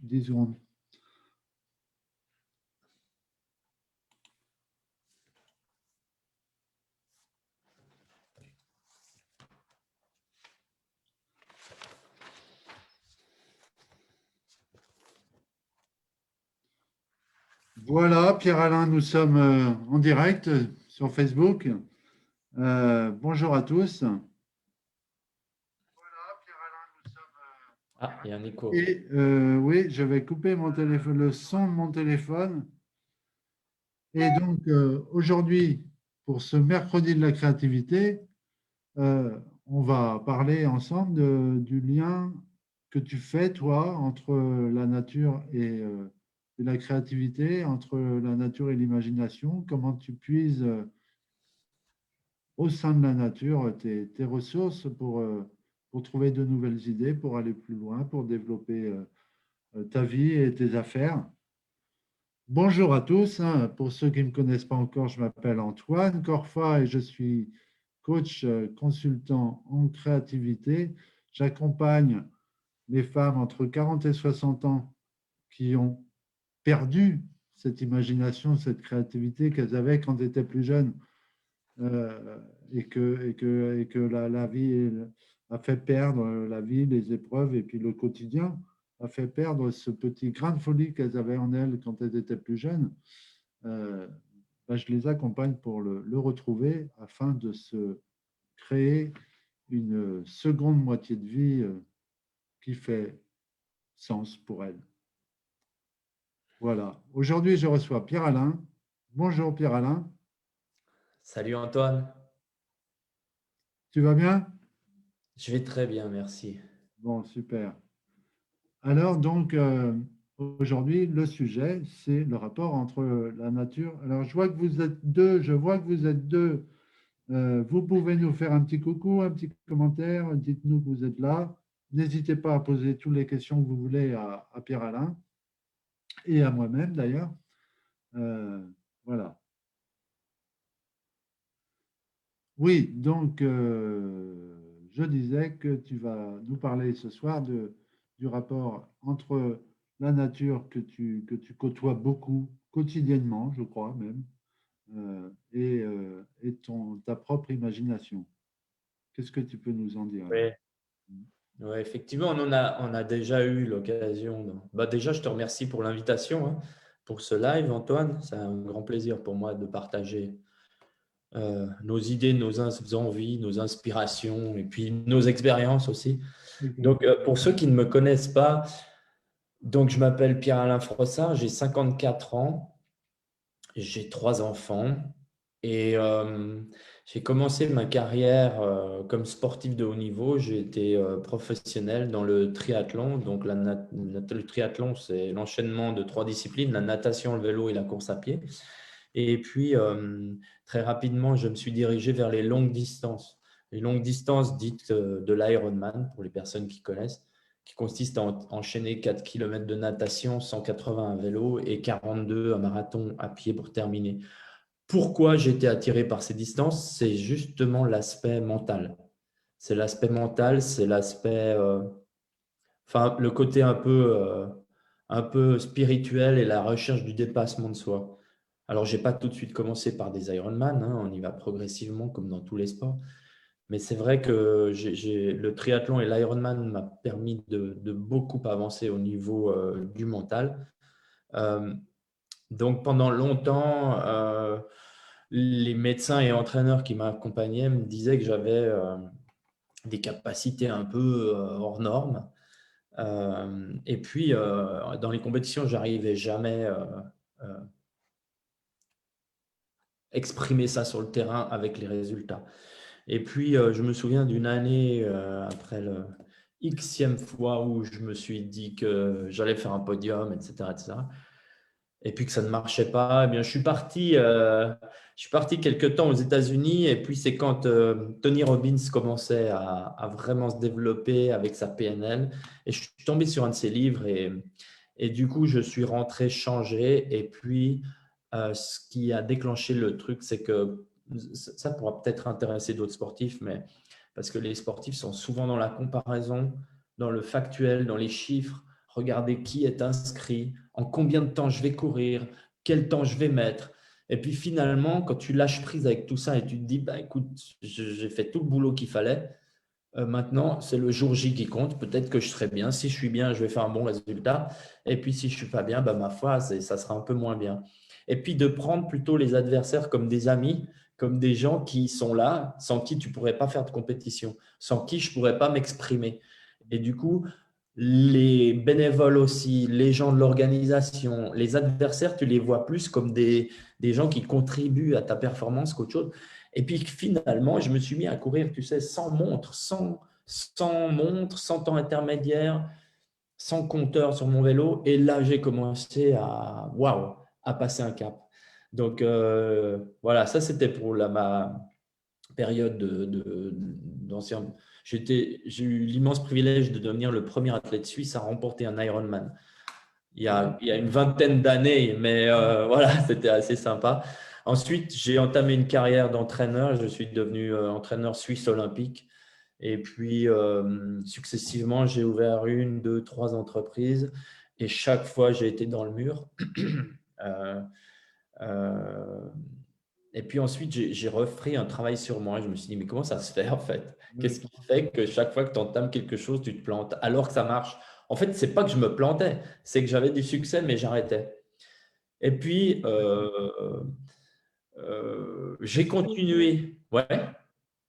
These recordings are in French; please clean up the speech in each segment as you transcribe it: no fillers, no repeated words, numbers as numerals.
10 secondes. Voilà, Pierre-Alain, nous sommes en direct sur Facebook. Bonjour à tous. Ah, il y a un écho. Et oui, je vais couper mon téléphone, le son de mon téléphone. Et donc, aujourd'hui, pour ce mercredi de la créativité, on va parler ensemble du lien que tu fais, toi, entre la nature et la créativité, entre la nature et l'imagination, comment tu puises au sein de la nature tes ressources pour trouver de nouvelles idées, pour aller plus loin, pour développer ta vie et tes affaires. Bonjour à tous, hein. Pour ceux qui ne me connaissent pas encore, je m'appelle Antoine Corfa et je suis coach consultant en créativité. J'accompagne les femmes entre 40 et 60 ans qui ont perdu cette imagination, cette créativité qu'elles avaient quand elles étaient plus jeunes et que la vie a fait perdre la vie, les épreuves et puis le quotidien a fait perdre ce petit grain de folie qu'elles avaient en elles quand elles étaient plus jeunes. Euh, je les accompagne pour le retrouver afin de se créer une seconde moitié de vie qui fait sens pour elles. Voilà. Aujourd'hui, je reçois Pierre-Alain. Bonjour Pierre-Alain. Salut Antoine. Tu vas bien? Je vais très bien, merci. Bon, super. Alors, donc, aujourd'hui, le sujet, c'est le rapport entre la nature. Alors, je vois que vous êtes deux. Je vois que vous êtes deux. Vous pouvez nous faire un petit coucou, un petit commentaire. Dites-nous que vous êtes là. N'hésitez pas à poser toutes les questions que vous voulez à Pierre-Alain et à moi-même d'ailleurs. Voilà. Oui, donc je disais que tu vas nous parler ce soir du rapport entre la nature que tu côtoies beaucoup, quotidiennement, je crois même, et ta propre imagination. Qu'est-ce que tu peux nous en dire? Oui, ouais, effectivement, on a déjà eu l'occasion. Déjà, je te remercie pour l'invitation, hein, pour ce live, Antoine. C'est un grand plaisir pour moi de partager nos idées, nos envies, nos inspirations et puis nos expériences aussi. Donc, pour ceux qui ne me connaissent pas, donc je m'appelle Pierre-Alain Frossard, j'ai 54 ans. J'ai trois enfants et j'ai commencé ma carrière comme sportif de haut niveau. J'ai été professionnel dans le triathlon. Donc, le triathlon, c'est l'enchaînement de trois disciplines, la natation, le vélo et la course à pied. Et puis, très rapidement, je me suis dirigé vers les longues distances. Les longues distances dites de l'Ironman, pour les personnes qui connaissent, qui consiste à enchaîner 4 km de natation, 180 à vélo et 42 à marathon à pied pour terminer. Pourquoi j'ai été attiré par ces distances? C'est justement l'aspect mental. C'est l'aspect mental, c'est l'aspect, enfin, le côté un peu spirituel et la recherche du dépassement de soi. Alors, je n'ai pas tout de suite commencé par des Ironman, hein, on y va progressivement comme dans tous les sports. Mais c'est vrai que le triathlon et l'Ironman m'a permis de beaucoup avancer au niveau du mental. Euh, donc, pendant longtemps, les médecins et entraîneurs qui m'accompagnaient me disaient que j'avais des capacités un peu hors normes. Et puis, dans les compétitions, j'arrivais jamais exprimer ça sur le terrain avec les résultats. Et puis, je me souviens d'une année, après le Xème fois où je me suis dit que j'allais faire un podium, etc., etc. Et puis que ça ne marchait pas, eh bien, je suis parti quelque temps aux États-Unis. Et puis, c'est quand Tony Robbins commençait à vraiment se développer avec sa PNL. Et je suis tombé sur un de ses livres. Et du coup, je suis rentré changé. Et puis, ce qui a déclenché le truc, c'est que ça pourra peut-être intéresser d'autres sportifs, mais parce que les sportifs sont souvent dans la comparaison, dans le factuel, dans les chiffres, regarder qui est inscrit, en combien de temps je vais courir, quel temps je vais mettre. Et puis finalement, quand tu lâches prise avec tout ça et tu te dis, bah, écoute, j'ai fait tout le boulot qu'il fallait, maintenant, c'est le jour J qui compte. Peut-être que je serai bien. Si je suis bien, je vais faire un bon résultat. Et puis, si je ne suis pas bien, bah, ma foi, ça sera un peu moins bien. Et puis, de prendre plutôt les adversaires comme des amis, comme des gens qui sont là, sans qui tu ne pourrais pas faire de compétition, sans qui je ne pourrais pas m'exprimer. Et du coup, les bénévoles aussi, les gens de l'organisation, les adversaires, tu les vois plus comme des gens qui contribuent à ta performance qu'autre chose. Et puis finalement, je me suis mis à courir, tu sais, sans montre, sans montre, sans temps intermédiaire, sans compteur sur mon vélo. Et là, j'ai commencé waouh, à passer un cap. Donc voilà, ça c'était pour ma période d'ancien. J'ai eu l'immense privilège de devenir le premier athlète suisse à remporter un Ironman. Il y a une vingtaine d'années, mais voilà, c'était assez sympa. Ensuite, j'ai entamé une carrière d'entraîneur. Je suis devenu entraîneur suisse olympique. Et puis, successivement, j'ai ouvert une, deux, trois entreprises. Et chaque fois, j'ai été dans le mur. Euh, euh, et puis ensuite, j'ai refait un travail sur moi. Je me suis dit, mais comment ça se fait en fait? Qu'est-ce qui fait que chaque fois que tu entames quelque chose, tu te plantes alors que ça marche? En fait, c'est pas que je me plantais, c'est que j'avais du succès, mais j'arrêtais. Et puis, j'ai continué. Ouais.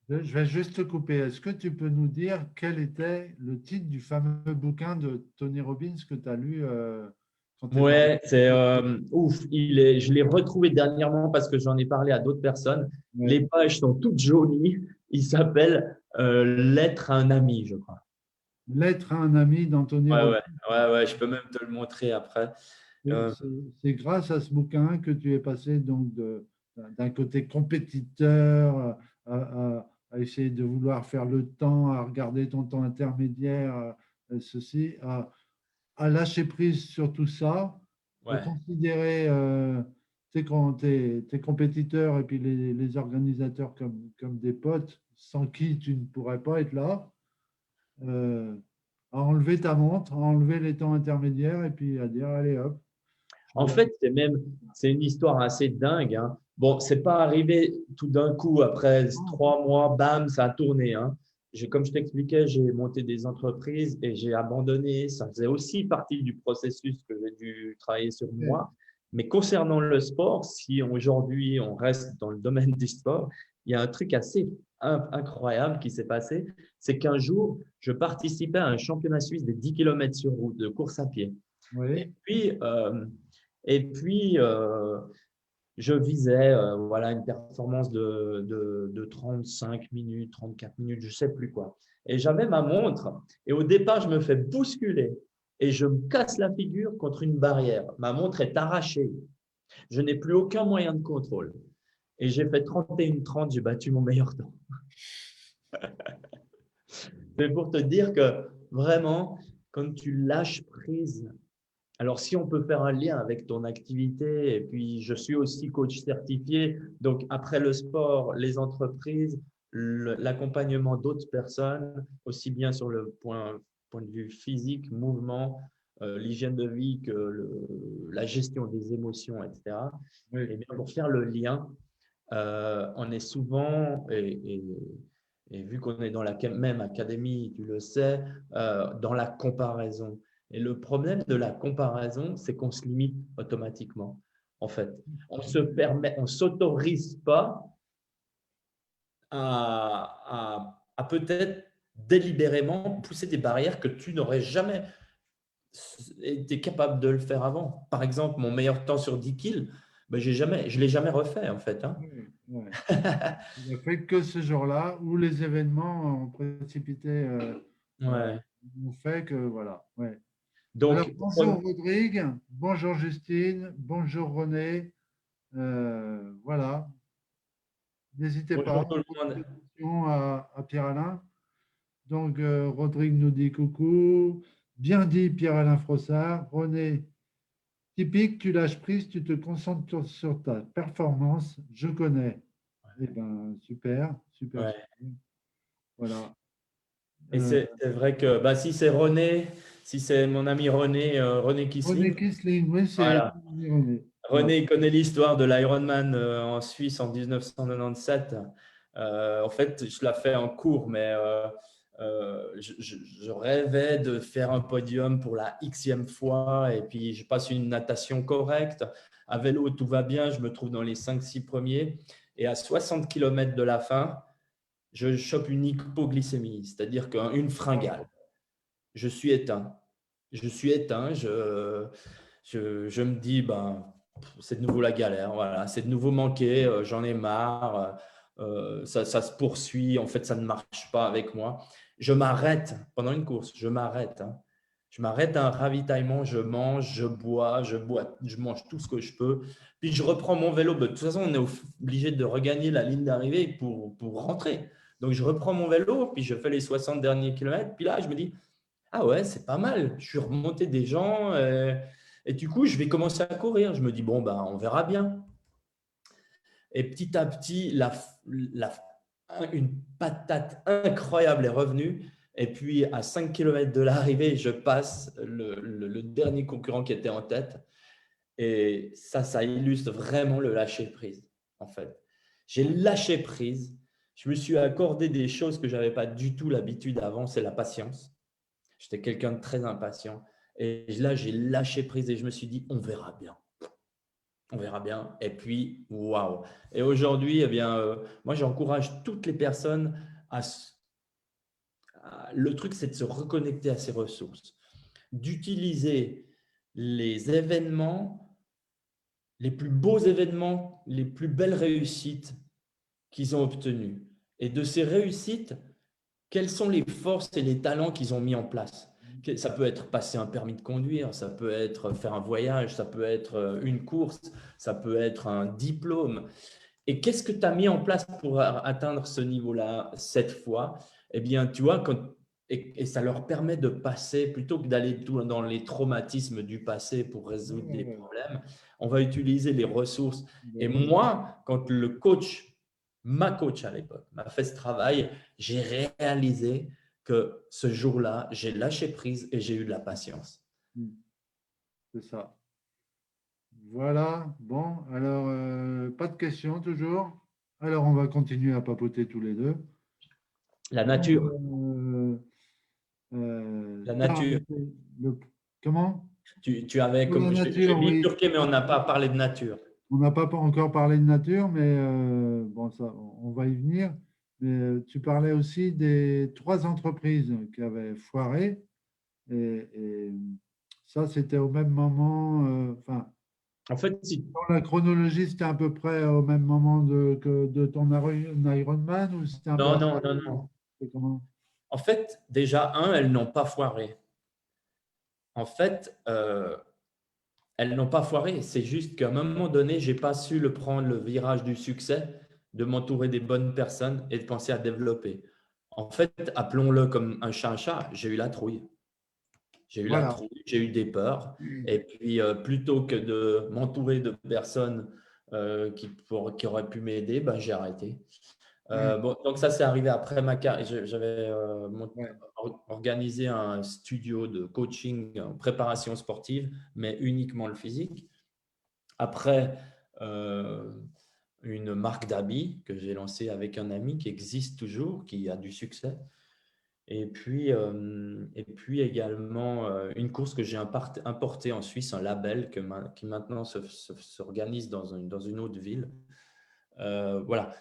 Je vais juste te couper. Est-ce que tu peux nous dire quel était le titre du fameux bouquin de Tony Robbins que tu as lu quand tu es parti? Ouais, c'est ouf. Je l'ai retrouvé dernièrement parce que j'en ai parlé à d'autres personnes. Ouais. Les pages sont toutes jolies. Il s'appelle L'être à un ami, je crois. L'être à un ami d'Anthony Ouais, Robbins. ouais, ouais, ouais, je peux même te le montrer après. C'est Euh, c'est grâce à ce bouquin que tu es passé donc d'un côté compétiteur à essayer de vouloir faire le temps, à regarder ton temps intermédiaire, ceci, à lâcher prise sur tout ça, à ouais. considérer tes compétiteurs et puis les organisateurs comme des potes sans qui tu ne pourrais pas être là, euh, à enlever ta montre, à enlever les temps intermédiaires et puis à dire allez hop. En fait, c'est une histoire assez dingue, hein. Bon, c'est pas arrivé tout d'un coup après 3 mois, bam, ça a tourné, hein. Comme je t'expliquais, j'ai monté des entreprises et j'ai abandonné. Ça faisait aussi partie du processus que j'ai dû travailler sur moi. Mais concernant le sport, si aujourd'hui on reste dans le domaine du sport, il y a un truc assez incroyable qui s'est passé. C'est qu'un jour, je participais à un championnat suisse des 10 km sur route de course à pied. Et Oui, puis, je visais voilà, une performance de 35 minutes, 34 minutes, je ne sais plus quoi. Et j'avais ma montre et au départ, je me fais bousculer et je me casse la figure contre une barrière. Ma montre est arrachée. Je n'ai plus aucun moyen de contrôle. Et j'ai fait 31,30, j'ai battu mon meilleur temps. C'est pour te dire que vraiment, quand tu lâches prise. Alors, si on peut faire un lien avec ton activité, et puis je suis aussi coach certifié, donc après le sport, les entreprises, l'accompagnement d'autres personnes, aussi bien sur le point de vue physique, mouvement, l'hygiène de vie que la gestion des émotions, etc. oui. Et bien, pour faire le lien, on est souvent, et vu qu'on est dans la même académie, tu le sais, dans la comparaison. Et le problème de la comparaison, c'est qu'on se limite automatiquement. En fait, on s'autorise pas à peut-être délibérément pousser des barrières que tu n'aurais jamais été capable de le faire avant. Par exemple, mon meilleur temps sur 10 kills, ben, je ne l'ai jamais refait en fait, hein. Oui, ouais. Il n'a fait que ce jour-là où les événements ont précipité, euh, Ouais. ont fait que voilà. Ouais. Alors Donc, bonjour Rodrigue, bonjour Justine, bonjour René. Voilà, n'hésitez pas bonjour à tout le poser monde. des questions à Pierre-Alain. Donc Rodrigue nous dit coucou, bien dit Pierre-Alain Frossard. René, typique, tu lâches prise, tu te concentres sur ta performance, je connais. Eh ben super, super, Ouais. super. Voilà. Et Euh, c'est vrai que bah, si c'est René, Si c'est mon ami René, René René Kisling, Kisling, oui, c'est voilà. René. Ouais. René, il connaît l'histoire de l'Ironman en Suisse en 1997. En fait, je la fais en cours, mais je rêvais de faire un podium pour la Xème fois. Et puis, je passe une natation correcte. À vélo, tout va bien. Je me trouve dans les 5-6 premiers. Et à 60 km de la fin, je chope une hypoglycémie, c'est-à-dire qu'une fringale. Je suis éteint. Je suis éteint. Je me dis, ben, c'est de nouveau la galère. Voilà, c'est de nouveau manqué. J'en ai marre. Ça se poursuit. En fait, ça ne marche pas avec moi. Je m'arrête pendant une course. Je m'arrête. Je m'arrête à un ravitaillement. Je mange, je mange tout ce que je peux. Puis je reprends mon vélo. De toute façon, on est obligé de regagner la ligne d'arrivée pour rentrer. Donc, je reprends mon vélo. Puis je fais les 60 derniers kilomètres. Puis là, je me dis, ah ouais, c'est pas mal. Je suis remonté des gens et du coup, je vais commencer à courir. Je me dis, bon, ben, on verra bien. Et petit à petit, une patate incroyable est revenue. Et puis, à 5 km de l'arrivée, je passe le dernier concurrent qui était en tête. Et ça illustre vraiment le lâcher prise, en fait. J'ai lâché prise. Je me suis accordé des choses que je n'avais pas du tout l'habitude avant, c'est la patience. J'étais quelqu'un de très impatient. Et là, j'ai lâché prise et je me suis dit, on verra bien. On verra bien. Et puis, waouh. Et aujourd'hui, eh bien, moi, j'encourage toutes les personnes le truc, c'est de se reconnecter à ses ressources, d'utiliser les événements, les plus beaux événements, les plus belles réussites qu'ils ont obtenues. Et de ces réussites, quelles sont les forces et les talents qu'ils ont mis en place? Ça peut être passer un permis de conduire, ça peut être faire un voyage, ça peut être une course, ça peut être un diplôme. Et qu'est-ce que tu as mis en place pour atteindre ce niveau-là cette fois? Eh bien, tu vois, et ça leur permet de passer, plutôt que d'aller dans les traumatismes du passé pour résoudre des problèmes, on va utiliser les ressources. Et moi, quand ma coach à l'époque, m'a fait ce travail, j'ai réalisé que ce jour-là, j'ai lâché prise et j'ai eu de la patience. C'est ça. Voilà. Bon, alors, pas de questions toujours. Alors, on va continuer à papoter tous les deux. La nature, la T'as nature. arrêté le... Comment? Tu avais, Pour la comme j'ai nature, oui. bifurqué, mais on n'a pas parlé de nature. On n'a pas encore parlé de nature, mais bon, ça, on va y venir. Mais tu parlais aussi des 3 entreprises qui avaient foiré. Et ça, c'était au même moment. Enfin, En fait, si dans la chronologie, c'était à peu près au même moment que de ton Ironman ou c'était un peu Non, non, après? non, non. C'est comment? En fait, déjà, elles n'ont pas foiré. En fait, elles n'ont pas foiré. C'est juste qu'à un moment donné, je n'ai pas su prendre le virage du succès, de m'entourer des bonnes personnes et de penser à développer. En fait, appelons-le comme un chat, j'ai eu la trouille. J'ai eu la Voilà. trouille, j'ai eu des peurs. Et puis, plutôt que de m'entourer de personnes qui auraient pu m'aider, ben, j'ai arrêté. Bon, donc ça, c'est arrivé après ma carrière. J'avais Ouais. organisé un studio de coaching en préparation sportive, mais uniquement le physique. Après, une marque d'habits que j'ai lancée avec un ami qui existe toujours, qui a du succès. Et puis également une course que j'ai importée en Suisse, un label qui maintenant s'organise dans une autre ville. Voilà.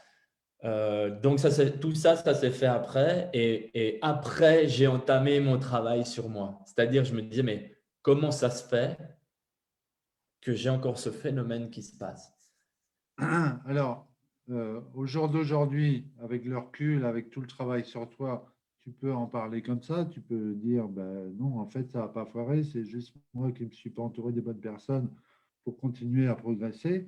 Donc tout ça, ça s'est fait après. Et après, j'ai entamé mon travail sur moi. C'est-à-dire, je me disais, mais comment ça se fait que j'ai encore ce phénomène qui se passe? Alors, au jour d'aujourd'hui, avec le recul, avec tout le travail sur toi, tu peux en parler comme ça. Tu peux dire, ben non, en fait, ça n'a pas foiré. C'est juste moi qui ne me suis pas entouré des bonnes personnes pour continuer à progresser.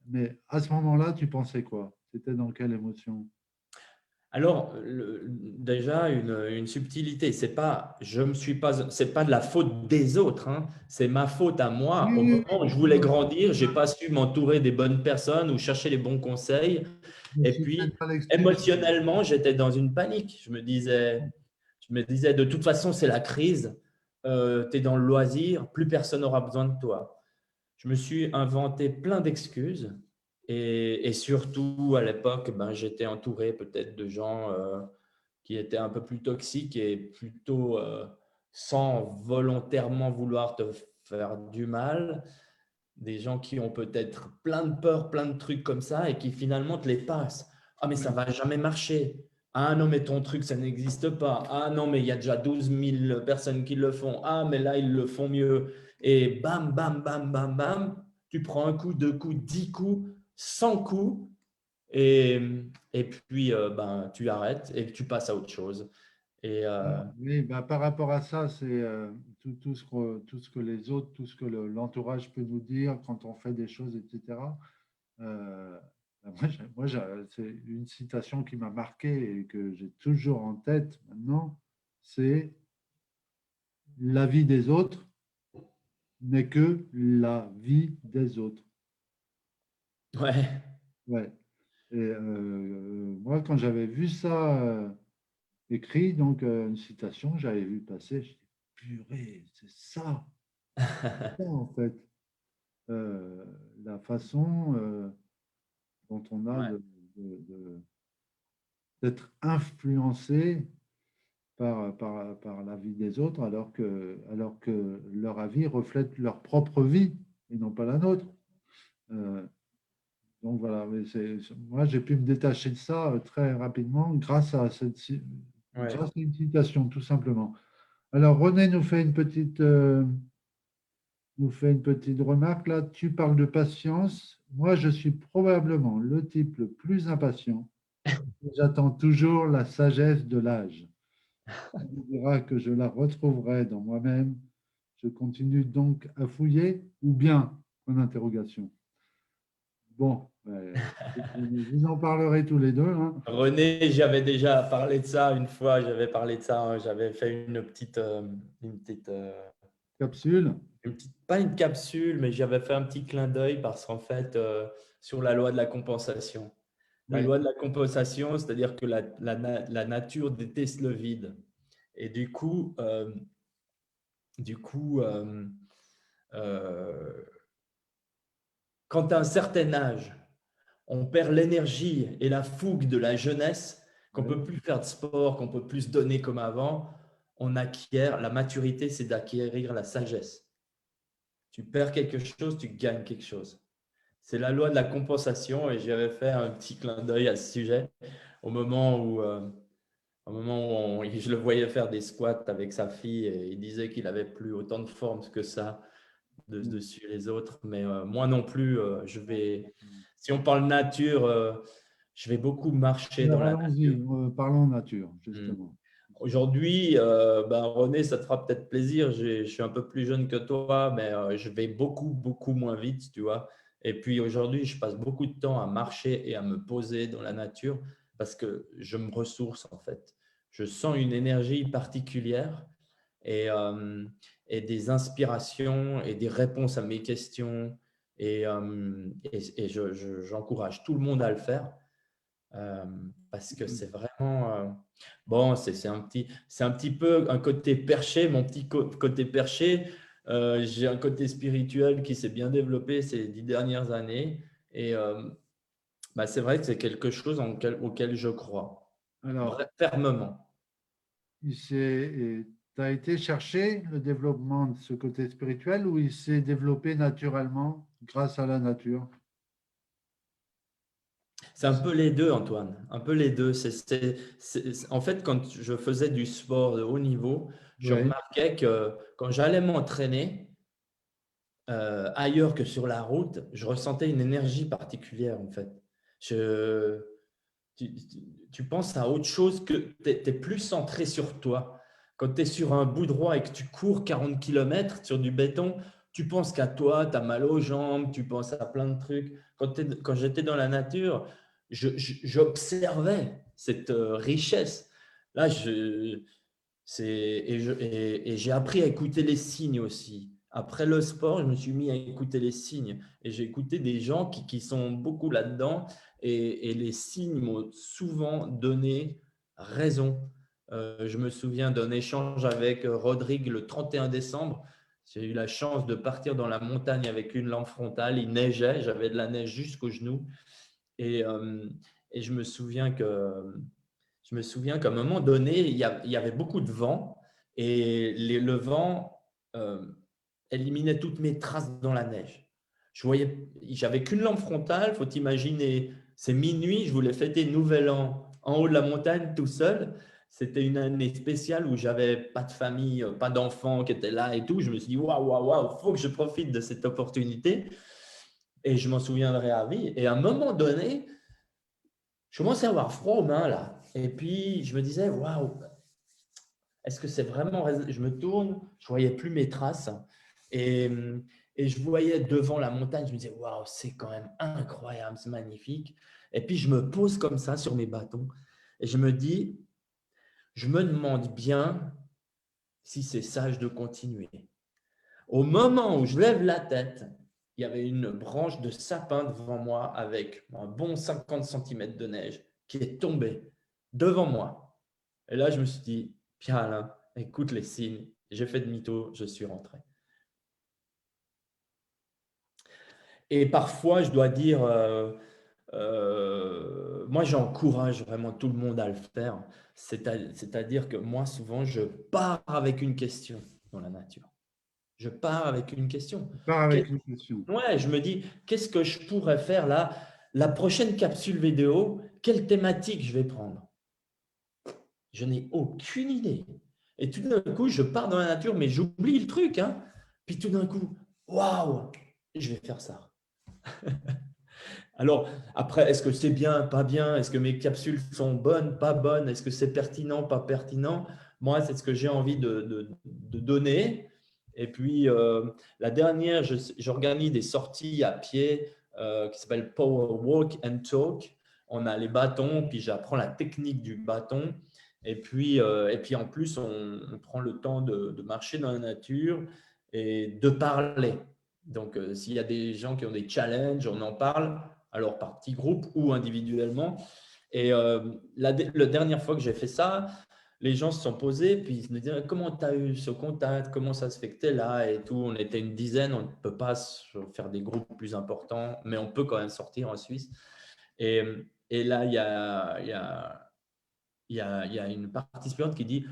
Mais à ce moment-là, tu pensais quoi? C'était dans quelle émotion? Alors, déjà, une subtilité, c'est pas de la faute des autres, hein, c'est ma faute à Oui, moi. Au oui, moment où je voulais oui. grandir, j'ai pas su m'entourer des bonnes personnes ou chercher les bons conseils. Mais Et c'est puis, peut-être pas l'excuse. émotionnellement, j'étais dans une panique. Je me disais, de toute façon, c'est la crise. tu es dans le loisir, plus personne n'aura besoin de toi. Je me suis inventé plein d'excuses et surtout à l'époque, ben, j'étais entouré peut-être de gens qui étaient un peu plus toxiques et plutôt sans volontairement vouloir te faire du mal. Des gens qui ont peut-être plein de peurs, plein de trucs comme ça et qui finalement te les passent. Ah, mais ça Oui, va jamais marcher. Ah non, mais ton truc, ça n'existe pas. Ah non, mais il y a déjà 12 000 personnes qui le font. Ah, mais là, ils le font mieux. Et bam, bam, bam, bam, bam, tu prends un coup, 2 coups, 10 coups, 100 coups, et, et puis ben, tu arrêtes et tu passes à autre chose. Et oui, bah, par rapport à ça, c'est tout ce que les autres, tout ce que l'entourage peut nous dire quand on fait des choses, etc. Euh, c'est une citation qui m'a marqué et que j'ai toujours en tête maintenant, c'est la vie des autres n'est que la vie des autres. ouais, Ouais. Et moi, quand j'avais vu ça écrit, donc une citation, j'avais vu passer, je dis, purée, c'est ça, en fait. Euh, la façon dont on a ouais, de- d'être influencé par la vie des autres, alors que leur avis reflète leur propre vie et non pas la nôtre. Euh, donc voilà, moi j'ai pu me détacher de ça très rapidement ouais. grâce à une citation, tout simplement. Alors René nous fait une petite remarque là. Tu parles de patience. Moi, je suis probablement le type le plus impatient. J'attends toujours la sagesse de l'âge. Tu me diras que je la retrouverai dans moi-même. Je continue donc à fouiller ou bien, en interrogation. Bon, vous en parlerez tous les deux, hein. René, j'avais déjà parlé de ça une fois, j'avais parlé de ça, hein, j'avais fait une petite, Capsule. pas une capsule, mais j'avais fait un petit clin d'œil parce qu'en fait, sur la loi de la compensation. La Oui, loi de la compensation, c'est-à-dire que la nature déteste le vide. Et du coup euh, quand à un certain âge, on perd l'énergie et la fougue de la jeunesse, qu'on oui. peut plus faire de sport, qu'on peut plus se donner comme avant, on acquiert, la maturité, c'est d'acquérir la sagesse. Tu perds quelque chose, tu gagnes quelque chose. C'est la loi de la compensation et j'avais fait un petit clin d'œil à ce sujet au moment où, je le voyais faire des squats avec sa fille et il disait qu'il avait plus autant de forme que ça dessus les autres. Mais moi non plus, si on parle nature, je vais beaucoup marcher dans Alors la allons-y, nature. parlons nature, Hmm. justement. Aujourd'hui, ben, René, ça te fera peut-être plaisir. Je suis un peu plus jeune que toi, mais je vais beaucoup, beaucoup moins vite, tu vois. Et puis aujourd'hui, je passe beaucoup de temps à marcher et à me poser dans la nature parce que je me ressource en fait. Je sens une énergie particulière et, euh, et des inspirations et des réponses à mes questions. Et j'encourage tout le monde à le faire euh, parce que c'est vraiment bon, c'est un petit peu un côté perché, mon petit côté perché. J'ai un côté spirituel qui s'est bien développé ces 10 dernières années et bah, c'est vrai que c'est quelque chose auquel je crois Alors, fermement. tu as été chercher le développement de ce côté spirituel ou il s'est développé naturellement grâce à la nature? C'est un peu les deux, Antoine, un peu les deux. En fait, quand je faisais du sport de haut niveau, je Oui, remarquais que quand j'allais m'entraîner, ailleurs que sur la route, je ressentais une énergie particulière en fait. Je, tu penses à autre chose que tu es plus centré sur toi. Quand tu es sur un bout droit et que tu cours 40 km sur du béton, tu penses qu'à toi, tu as mal aux jambes, tu penses à plein de trucs. Quand j'étais dans la nature, j'observais cette richesse. Là, et j'ai appris à écouter les signes aussi. Après le sport, je me suis mis à écouter les signes et j'ai écouté des gens qui sont beaucoup là-dedans et les signes m'ont souvent donné raison. Je me souviens d'un échange avec Rodrigue le 31 décembre. J'ai eu la chance de partir dans la montagne avec une lampe frontale. Il neigeait, j'avais de la neige jusqu'aux genoux. Et, euh, et je me souviens qu'à un moment donné, il y avait beaucoup de vent et le vent éliminait toutes mes traces dans la neige. J'avais qu'une lampe frontale, faut imaginer, c'est minuit, je voulais fêter Nouvel An en haut de la montagne tout seul. C'était une année spéciale où j'avais pas de famille, pas d'enfants qui étaient là et tout. Je me suis dit, waouh, waouh, waouh, faut que je profite de cette opportunité et je m'en souviendrai à vie. Et à un moment donné, je commençais à avoir froid aux mains là. Et puis je me disais, waouh, est-ce que c'est vraiment. Je me tourne, je ne voyais plus mes traces. Et, et je voyais devant la montagne, je me disais, waouh, c'est quand même incroyable, c'est magnifique. Et puis je me pose comme ça sur mes bâtons et je me dis, je me demande bien si c'est sage de continuer. Au moment où je lève la tête, il y avait une branche de sapin devant moi avec un bon 50 centimètres de neige qui est tombée devant moi. Et là, je me suis dit, Pierre-Alain, écoute les signes. J'ai fait demi-tour, je suis rentré. Et parfois, je dois dire, moi, j'encourage vraiment tout le monde à le faire. C'est-à-dire que moi, souvent, je pars avec une question dans la nature. Je pars avec une question. Je pars avec une question. Ouais, je me dis, qu'est-ce que je pourrais faire là? La prochaine capsule vidéo, quelle thématique je vais prendre? Je n'ai aucune idée. Et tout d'un coup, je pars dans la nature, mais j'oublie le truc, hein. Puis tout d'un coup, waouh, je vais faire ça. Alors, après, est-ce que c'est bien, pas bien? Est-ce que mes capsules sont bonnes, pas bonnes? Est-ce que c'est pertinent, pas pertinent? Moi, c'est ce que j'ai envie de donner. Et puis, la dernière, j'organise des sorties à pied qui s'appellent Power Walk and Talk. On a les bâtons, puis j'apprends la technique du bâton. Et puis en plus, on prend le temps de marcher dans la nature et de parler. Donc, s'il y a des gens qui ont des challenges, on en parle, alors par petits groupes ou individuellement. Et la dernière fois que j'ai fait ça, les gens se sont posés, puis ils me disaient comment tu as eu ce contact, comment ça se fait que tu es là et tout. On était une dizaine, on ne peut pas faire des groupes plus importants, mais on peut quand même sortir en Suisse. Et, et là, il y a une participante qui dit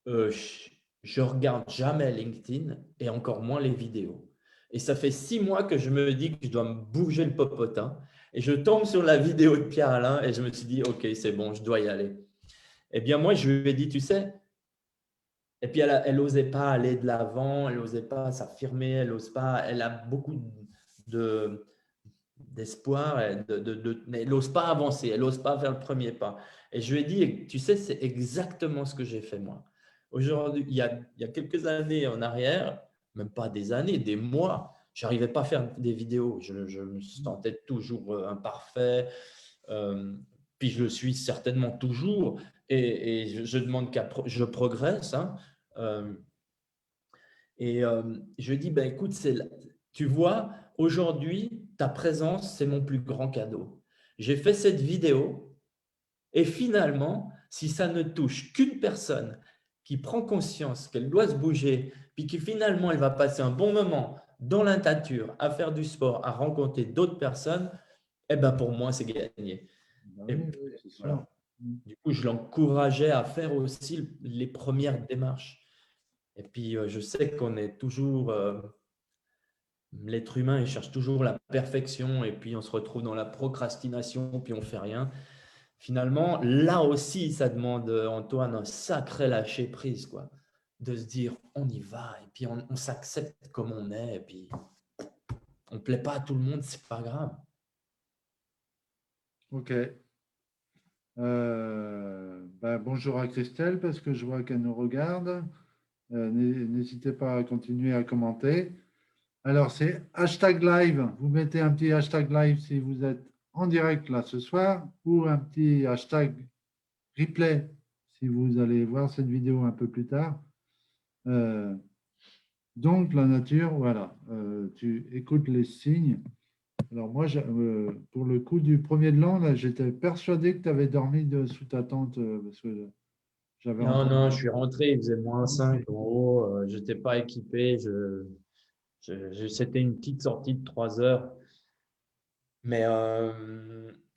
je regarde jamais LinkedIn et encore moins les vidéos. Et ça fait 6 mois que je me dis que je dois me bouger le popotin. Et je tombe sur la vidéo de Pierre-Alain et je me suis dit, OK, c'est bon, je dois y aller. Eh bien, moi, je lui ai dit, tu sais, et puis elle n'osait pas aller de l'avant, elle n'osait pas s'affirmer, elle n'ose pas, elle a beaucoup d'espoir, mais elle n'ose pas avancer, elle n'ose pas faire le premier pas. Et je lui ai dit, tu sais, c'est exactement ce que j'ai fait moi. Aujourd'hui, il y a quelques années en arrière, même pas des années, des mois, j'arrivais pas à faire des vidéos. Je me sentais toujours imparfait. Euh, puis je le suis certainement toujours. Et je demande qu'à je progresse. Hein. Euh, je lui ai dit, ben, écoute, tu vois, aujourd'hui, ta présence, c'est mon plus grand cadeau. J'ai fait cette vidéo et finalement, si ça ne touche qu'une personne qui prend conscience qu'elle doit se bouger, puis que finalement, elle va passer un bon moment dans la nature, à faire du sport, à rencontrer d'autres personnes, eh ben pour moi, c'est gagné. Ben Et oui, oui, c'est sûr. voilà. Du coup, je l'encourageais à faire aussi les premières démarches. Et puis, je sais qu'on est toujours, l'être humain, il cherche toujours la perfection et puis on se retrouve dans la procrastination, puis on fait rien. Finalement, là aussi, ça demande, Antoine, un sacré lâcher prise, quoi. De se dire, on y va et puis on s'accepte comme on est et puis on ne plaît pas à tout le monde, c'est pas grave. OK. Ben, bonjour à Christelle parce que je vois qu'elle nous regarde. N'hésitez pas à continuer à commenter. Alors, c'est hashtag live. Vous mettez un petit hashtag live si vous êtes en direct là ce soir ou un petit hashtag replay si vous allez voir cette vidéo un peu plus tard. Euh, donc, la nature, voilà. Tu écoutes les signes. Alors, moi, pour le coup du premier de l'an, là, j'étais persuadé que tu avais dormi sous ta tente parce que J'avais Non, entendu. non, je suis rentré, il faisait -5 en haut, je n'étais pas équipé, c'était une petite sortie de 3 heures. Mais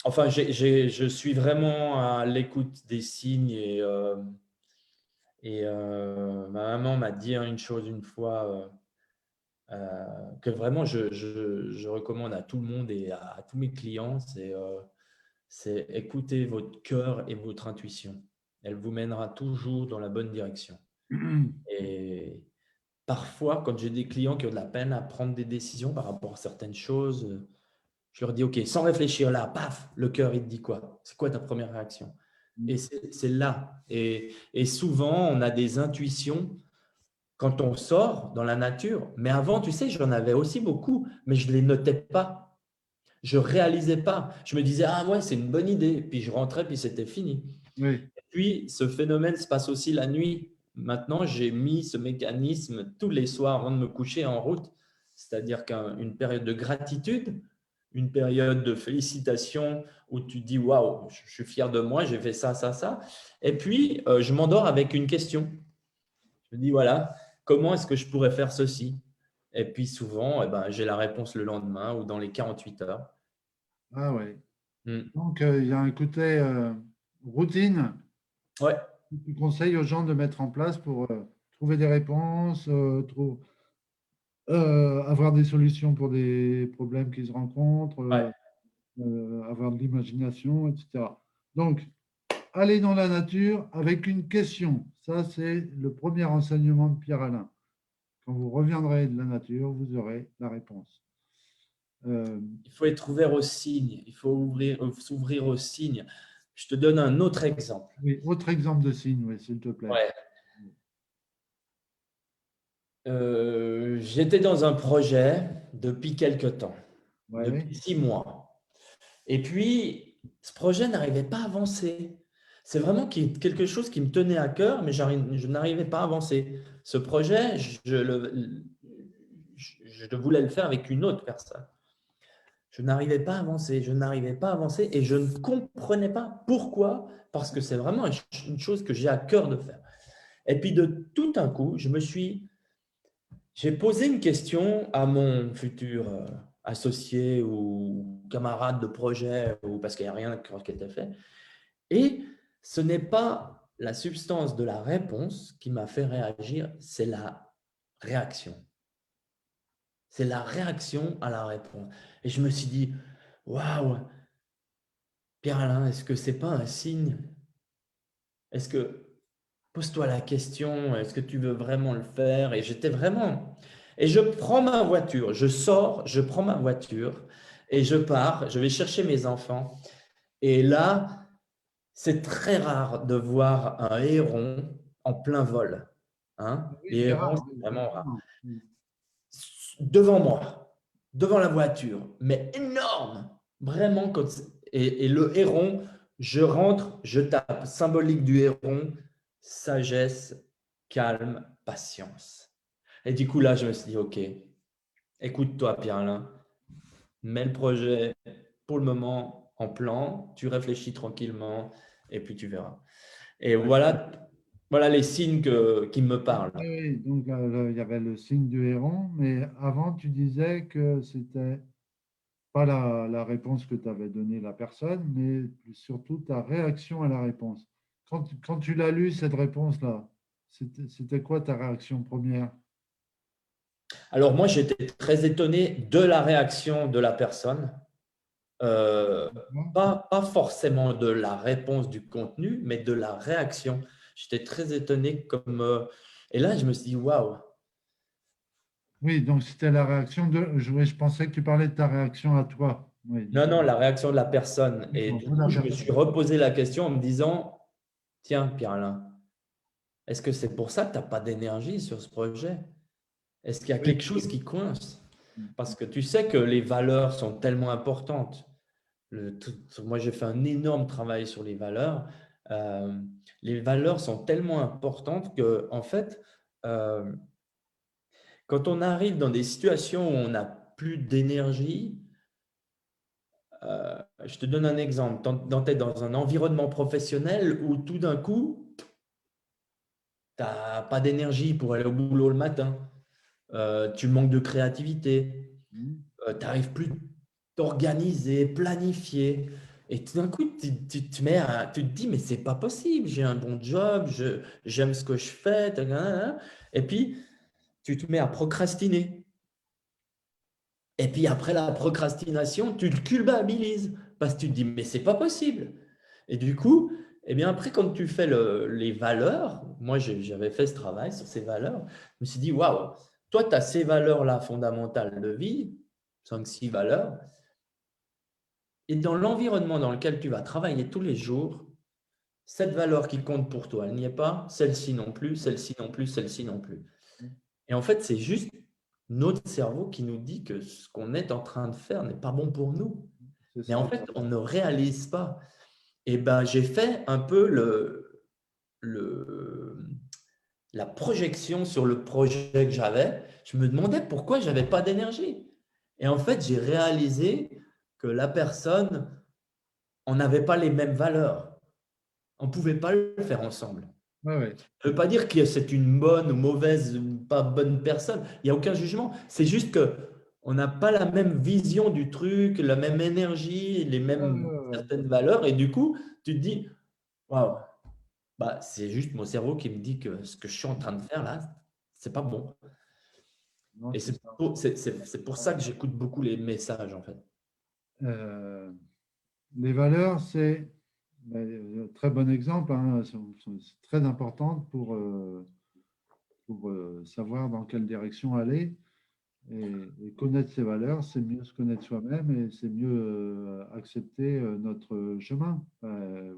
enfin, je suis vraiment à l'écoute des signes ma maman m'a dit une chose une fois que vraiment je recommande à tout le monde et à tous mes clients, c'est écouter votre cœur et votre intuition. Elle vous mènera toujours dans la bonne direction. Et parfois, quand j'ai des clients qui ont de la peine à prendre des décisions par rapport à certaines choses, je leur dis, OK, sans réfléchir là, paf, le cœur, il te dit quoi? C'est quoi ta première réaction? Et c'est là. Et souvent, on a des intuitions quand on sort dans la nature. Mais avant, tu sais, j'en avais aussi beaucoup, mais je ne les notais pas. Je ne réalisais pas. Je me disais, ah ouais, c'est une bonne idée. Puis je rentrais, puis c'était fini. Oui, Puis, ce phénomène se passe aussi la nuit. Maintenant, j'ai mis ce mécanisme tous les soirs avant de me coucher en route, c'est-à-dire qu'une période de gratitude, une période de félicitations où tu dis waouh, je suis fier de moi, j'ai fait ça, ça, ça. Et puis, je m'endors avec une question. Je me dis voilà, comment est-ce que je pourrais faire ceci? Et puis, souvent, eh ben, j'ai la réponse le lendemain ou dans les 48 heures. ah ouais. Hmm. Donc, il y a un côté routine Ouais, que tu conseilles aux gens de mettre en place pour trouver des réponses, avoir des solutions pour des problèmes qu'ils rencontrent, ouais. avoir de l'imagination, etc. Donc, aller dans la nature avec une question. Ça, c'est le premier enseignement de Pierre-Alain. Quand vous reviendrez de la nature, vous aurez la réponse. Euh, Il faut être ouvert aux signes, il faut s'ouvrir aux signes. Je te donne un autre exemple. oui, autre exemple de signe, oui, s'il te plaît. Ouais. J'étais dans un projet depuis quelque temps, Ouais, depuis 6 mois. Et puis, ce projet n'arrivait pas à avancer. C'est vraiment quelque chose qui me tenait à cœur, mais je n'arrivais pas à avancer. Ce projet, je voulais le faire avec une autre personne. Je n'arrivais pas à avancer, je n'arrivais pas à avancer et je ne comprenais pas pourquoi, parce que c'est vraiment une chose que j'ai à cœur de faire. Et puis de tout un coup, j'ai posé une question à mon futur associé ou camarade de projet, ou parce qu'il n'y a rien qui était fait. Et ce n'est pas la substance de la réponse qui m'a fait réagir, c'est la réaction. C'est la réaction à la réponse. Et je me suis dit, waouh, Pierre-Alain, est-ce que c'est pas un signe? Est-ce que, pose-toi la question, est-ce que tu veux vraiment le faire? Et j'étais vraiment. Et je prends ma voiture, je sors, je prends ma voiture et je pars, je vais chercher mes enfants. Et là, c'est très rare de voir un héron en plein vol. Hein? oui, Les c'est hérons, rare, c'est oui, vraiment rare. effectivement. Oui. Devant moi, devant la voiture, mais énorme, vraiment. Et le héron, je rentre, je tape, symbolique du héron, sagesse, calme, patience. Et du coup, là, je me suis dit, OK, écoute-toi, Pierre-Alain, mets le projet pour le moment en plan, tu réfléchis tranquillement et puis tu verras. Et Ouais. voilà les signes qui me parlent. Oui, oui, donc il y avait le signe du héron, mais avant tu disais que c'était pas la réponse que t'avait donnée la personne, mais surtout ta réaction à la réponse. Quand tu l'as lu, cette réponse-là, c'était quoi ta réaction première? Alors moi, j'étais très étonné de la réaction de la personne. Euh, pas forcément de la réponse du contenu, mais de la réaction. J'étais très étonné et là, je me suis dit, waouh. Oui, donc c'était la réaction je pensais que tu parlais de ta réaction à toi. Oui, Non, non, la réaction de la personne. Et d'accord, du de la coup, je me suis personne. reposé la question en me disant, tiens, Pierre-Alain, est-ce que c'est pour ça que tu n'as pas d'énergie sur ce projet? Est-ce qu'il y a Oui. quelque chose qui coince? Parce que tu sais que les valeurs sont tellement importantes. Moi, j'ai fait un énorme travail sur les valeurs. Euh, les valeurs sont tellement importantes que, en fait, euh, quand on arrive dans des situations où on n'a plus d'énergie, je te donne un exemple. Tu es dans un environnement professionnel où tout d'un coup, n'as pas d'énergie pour aller au boulot le matin, tu manques de créativité, Mhm. tu n'arrives plus à t'organiser, planifier. Et tout d'un coup, tu te dis, mais c'est pas possible, j'ai un bon job, j'aime ce que je fais. Et puis, tu te mets à procrastiner. Et puis après la procrastination, tu le culpabilises parce que tu te dis, mais c'est pas possible. Et du coup, eh bien après, quand tu fais les valeurs, moi j'avais fait ce travail sur ces valeurs, je me suis dit, waouh, toi tu as ces valeurs-là fondamentales de vie, 5, 6 valeurs, et dans l'environnement dans lequel tu vas travailler tous les jours, cette valeur qui compte pour toi, elle n'y est pas, celle-ci non plus, celle-ci non plus, celle-ci non plus. Et en fait, c'est juste notre cerveau qui nous dit que ce qu'on est en train de faire n'est pas bon pour nous. C'est Mais en ça. fait, on ne réalise pas. Et ben, j'ai fait un peu le, la projection sur le projet que j'avais. Je me demandais pourquoi je n'avais pas d'énergie. Et en fait, j'ai réalisé que la personne, on n'avait pas les mêmes valeurs. On ne pouvait pas le faire ensemble. Ouais, ouais. Ça ne veut pas dire que c'est une bonne ou mauvaise ou pas bonne personne. Il n'y a aucun jugement. C'est juste que on n'a pas la même vision du truc, la même énergie, les Ouais, mêmes ouais, ouais. certaines valeurs. Et du coup, tu te dis, waouh, bah, c'est juste mon cerveau qui me dit que ce que je suis en train de faire là, c'est pas bon. Non, Et c'est ça. c'est pour ça que j'écoute beaucoup les messages en fait. Euh, les valeurs, c'est un très bon exemple, hein, c'est très important pour savoir dans quelle direction aller. Et connaître ses valeurs, c'est mieux se connaître soi-même et c'est mieux accepter notre chemin.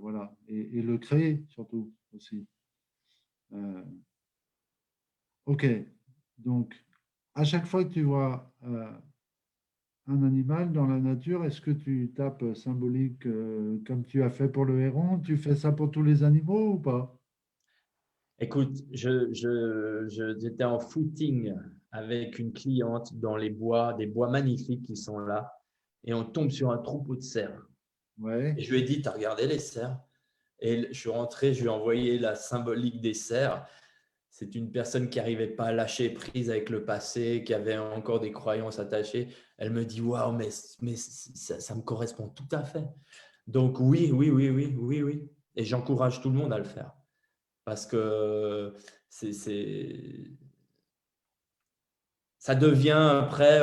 Voilà. Et le créer surtout aussi. Euh, ok. Donc, à chaque fois que tu vois un animal dans la nature, est-ce que tu tapes symbolique comme tu as fait pour le héron? Tu fais ça pour tous les animaux ou pas? Écoute, j'étais en footing avec une cliente dans les bois, des bois magnifiques qui sont là, et on tombe sur un troupeau de cerfs. Ouais. Et je lui ai dit, tu as regardé les cerfs? Et je suis rentré, je lui ai envoyé la symbolique des cerfs. C'est une personne qui n'arrivait pas à lâcher prise avec le passé, qui avait encore des croyances attachées. Elle me dit, waouh, mais ça me correspond tout à fait. Donc oui, oui, oui, oui, oui, oui. Et j'encourage tout le monde à le faire. Parce que c'est, ça devient après,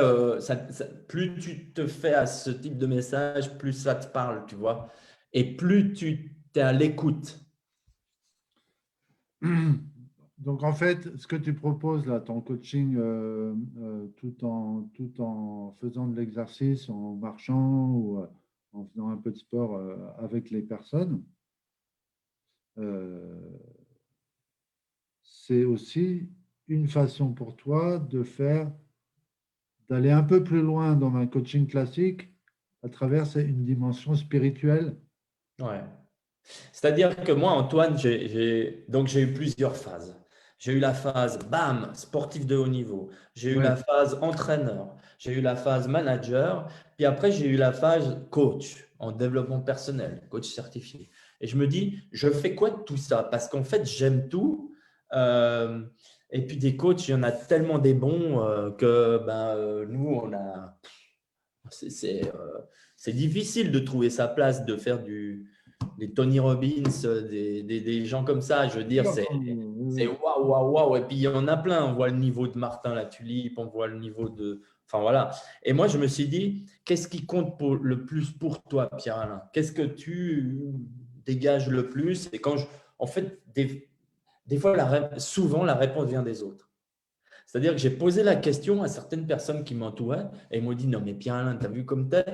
plus tu te fais à ce type de message, plus ça te parle, tu vois. Et plus tu es à l'écoute. Donc, en fait, ce que tu proposes là, ton coaching tout en faisant de l'exercice, en marchant ou en faisant un peu de sport avec les personnes, euh, c'est aussi une façon pour toi d'aller un peu plus loin dans un coaching classique à travers une dimension spirituelle. Ouais. C'est-à-dire que moi, Antoine, donc j'ai eu plusieurs phases. J'ai eu la phase, bam, sportif de haut niveau. J'ai eu la Ouais. phase entraîneur. J'ai eu la phase manager. Puis après, j'ai eu la phase coach en développement personnel, coach certifié. Et je me dis, je fais quoi de tout ça? Parce qu'en fait, j'aime tout. Euh, et puis des coachs, il y en a tellement des bons que nous, c'est difficile de trouver sa place, de faire des Tony Robbins, des gens comme ça. Je veux dire, Oui, c'est oui. waouh, waouh, waouh. Et puis il y en a plein. On voit le niveau de Martin Latulippe, on voit le niveau de. Enfin voilà. Et moi, je me suis dit, qu'est-ce qui compte le plus pour toi, Pierre-Alain? Qu'est-ce que tu dégages le plus? Et en fait, des fois, souvent, la réponse vient des autres. C'est-à-dire que j'ai posé la question à certaines personnes qui m'entouraient et ils m'ont dit, non, mais Pierre-Alain, tu as vu comme t'es?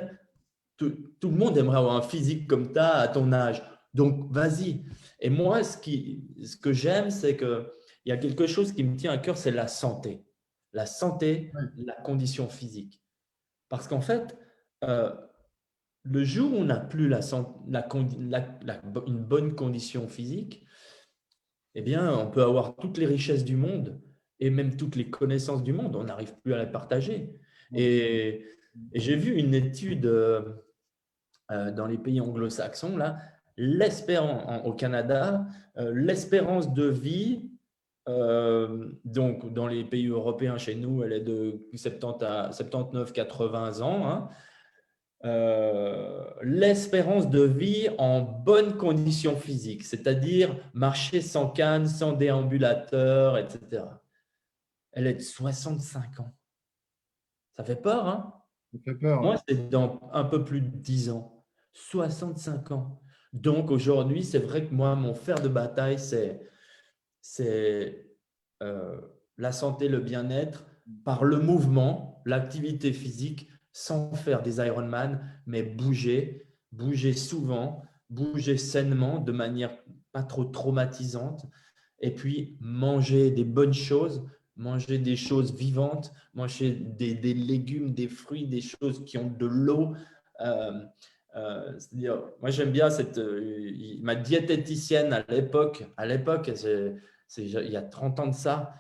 Tout le monde aimerait avoir un physique comme ça à ton âge. Donc, vas-y. Et moi, ce que j'aime, c'est qu'il y a quelque chose qui me tient à cœur, c'est la santé. La santé, Ouais. la condition physique. Parce qu'en fait, euh, le jour où on n'a plus une bonne condition physique, eh bien, on peut avoir toutes les richesses du monde et même toutes les connaissances du monde. On n'arrive plus à les partager. Ouais. Et j'ai vu une étude dans les pays anglo-saxons, là, au Canada, l'espérance de vie Donc, dans les pays européens, chez nous, elle est de 70 à 79-80 ans. Hein. L'espérance de vie en bonne condition physique, c'est-à-dire marcher sans canne, sans déambulateur, etc. Elle est de 65 ans. Ça fait peur, hein? Ça fait peur, Moi, ouais. c'est dans un peu plus de 10 ans. 65 ans. Donc, aujourd'hui, c'est vrai que moi, mon fer de bataille, c'est la santé, le bien-être par le mouvement, l'activité physique, sans faire des Ironman, mais bouger souvent, bouger sainement, de manière pas trop traumatisante, et puis manger des bonnes choses, manger des choses vivantes, manger des légumes, des fruits, des choses qui ont de l'eau. Euh, C'est-à-dire, moi j'aime bien ma diététicienne à l'époque, il y a 30 ans de ça,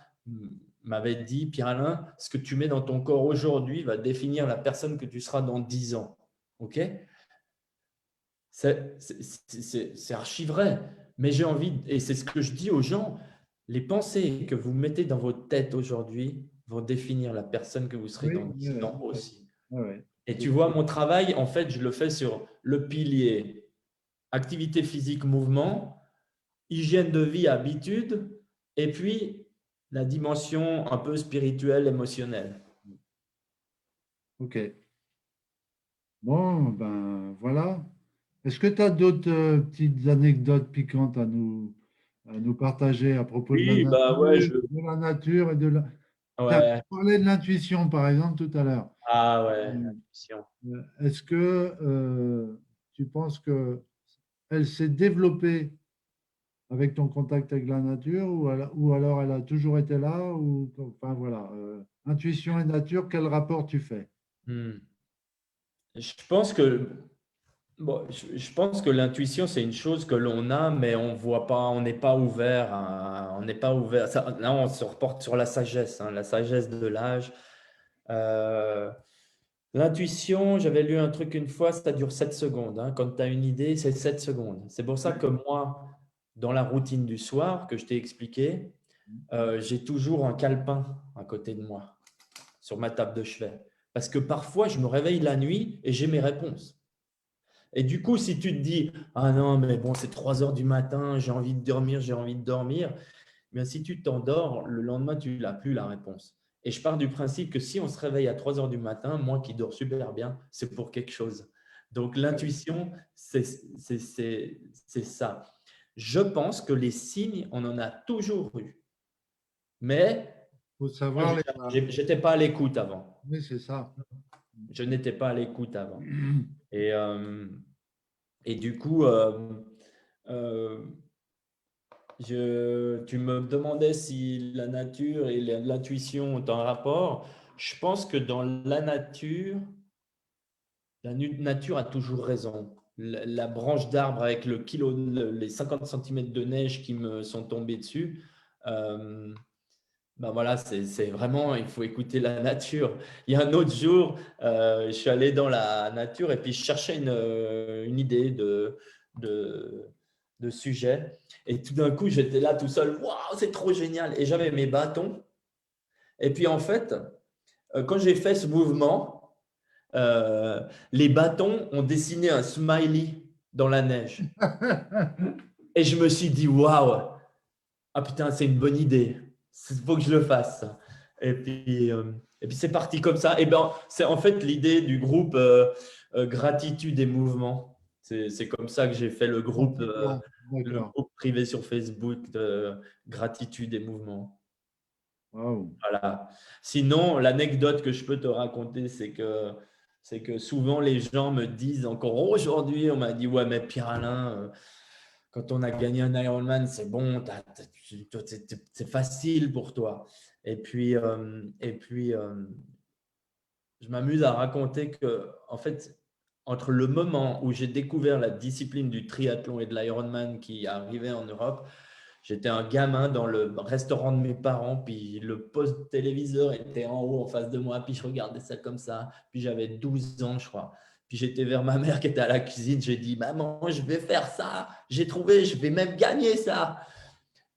m'avait dit, Pierre-Alain, ce que tu mets dans ton corps aujourd'hui va définir la personne que tu seras dans 10 ans. OK? C'est archi vrai. Mais j'ai envie, et c'est ce que je dis aux gens, les pensées que vous mettez dans votre tête aujourd'hui vont définir la personne que vous serez Oui, dans oui, 10 oui, ans aussi. ouais, ouais. Et tu vois, mon travail, en fait, je le fais sur le pilier activité physique, mouvement, hygiène de vie, habitude, et puis la dimension un peu spirituelle, émotionnelle. Ok. Bon, ben voilà. Est-ce que tu as d'autres petites anecdotes piquantes à nous partager à propos Oui, bah ouais, de la nature et de la... Tu as ouais, parlé de l'intuition, par exemple, tout à l'heure. ah ouais, Euh, l'intuition. Est-ce que tu penses que elle s'est développée avec ton contact avec la nature ou alors elle a toujours été là enfin voilà, intuition et nature, quel rapport tu fais? Hmm. Je pense que bon, je pense que l'intuition, c'est une chose que l'on a, mais on voit pas, on n'est pas ouvert, on n'est pas ouvert. Là, on se reporte sur la sagesse, hein, la sagesse de l'âge. Euh, L'intuition, j'avais lu un truc une fois, ça dure 7 secondes. Hein. Quand tu as une idée, c'est 7 secondes. C'est pour ça que moi, dans la routine du soir que je t'ai expliqué, j'ai toujours un calepin à côté de moi, sur ma table de chevet. Parce que parfois, je me réveille la nuit et j'ai mes réponses. Et du coup, si tu te dis, ah non, mais bon, c'est 3 heures du matin, j'ai envie de dormir, j'ai envie de dormir, bien, si tu t'endors, le lendemain, tu n'as plus la réponse. Et je pars du principe que si on se réveille à 3 heures du matin, moi qui dors super bien, c'est pour quelque chose. Donc, l'intuition, c'est ça. Je pense que les signes, on en a toujours eu. Mais Il faut moi, savoir je n'étais pas à l'écoute avant. oui, c'est ça. Je n'étais pas à l'écoute avant. Et, euh, et du coup, euh, tu me demandais si la nature et l'intuition ont un rapport. Je pense que dans la nature, nature a toujours raison. La branche d'arbre avec les 50 centimètres de neige qui me sont tombés dessus, euh, ben voilà, c'est vraiment, il faut écouter la nature. Il y a un autre jour, je suis allé dans la nature et puis je cherchais une idée de, de sujet. Et tout d'un coup, j'étais là tout seul. Waouh, c'est trop génial! Et j'avais mes bâtons. Et puis en fait, quand j'ai fait ce mouvement, euh, les bâtons ont dessiné un smiley dans la neige. Et je me suis dit, waouh! Ah putain, c'est une bonne idée. Il faut que je le fasse. Et puis, euh, et puis c'est parti comme ça. Et ben, c'est en fait l'idée du groupe Gratitude et Mouvement. C'est comme ça que j'ai fait D'accord, le d'accord. groupe privé sur Facebook de Gratitude et Mouvement. Waouh. Voilà. Sinon, l'anecdote que je peux te raconter, c'est que souvent les gens me disent encore aujourd'hui, on m'a dit, ouais, mais Pierre-Alain, quand on a gagné un Ironman, c'est bon, c'est facile pour toi. Et puis, je m'amuse à raconter que, en fait, entre le moment où j'ai découvert la discipline du triathlon et de l'Ironman qui arrivait en Europe, j'étais un gamin dans le restaurant de mes parents, puis le poste téléviseur était en haut en face de moi, puis je regardais ça comme ça, puis j'avais 12 ans, je crois. Puis j'étais vers ma mère qui était à la cuisine, j'ai dit, maman, je vais faire ça, j'ai trouvé, je vais même gagner ça.